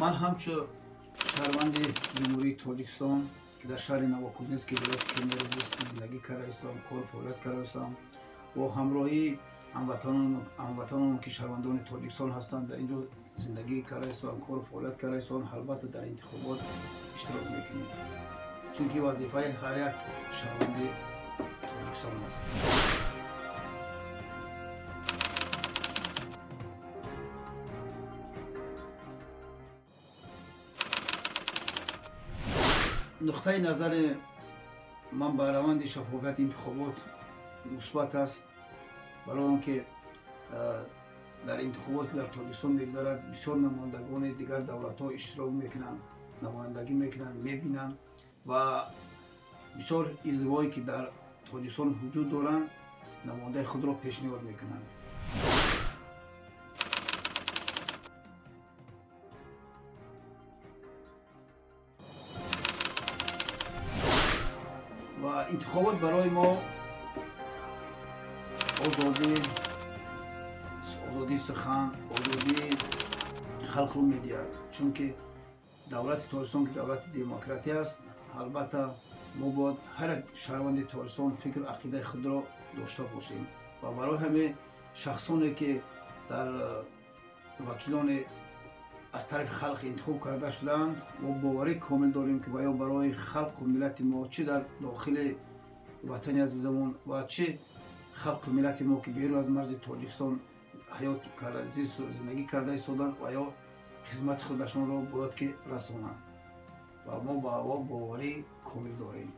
من همچو شهروند جمهوری تاجیکستان که در شهر نواکوزنسک ولایت کیمیروس زندگی کرده هستم، کار و فعالیت کرده هستم با همراهی هموطنان که شهروندان تاجیکستان هستند در اینجا زندگی کرده هستم، کار و فعالیت کرده هستم. البته در انتخابات اشتراک میکنیم چون که وظیفه هر یک شهروند تاجیکستان است. نقطه نظر من به روند شفافیت انتخابات مثبت است، برای آنکه در انتخابات که در تاجیکستان میگذرد بسیار نمایندگان دیگر دولت ها اشتراک میکنند، نمایندگی میکنند، میبینند و بسیار حزب‌هایی که در تاجیکستان وجود دارند نماینده خود را پیشنهاد میکنند. و انتخابات برای ما آزادی سخن، آزادی خلق رو میدهد، چون که دولت تاجیکستان که دولت دموکراتی است. البته ما باید هر یک شهروند تاجیکستان فکر و عقیده خود را داشته باشیم و برای همه شخصانی که در وکیلان از طرف خلق انتخاب کرده شدند ما باوری کامل داریم که باید برای خلق و ملت ما چه در داخل وطن عزیزمون و چه خلق و ملت ما که بیرون از مرز تاجیکستان حیات کرده زندگی کرده ایستادند و یا خدمت خودشان را باید که رسانند و ما باوری کامل داریم.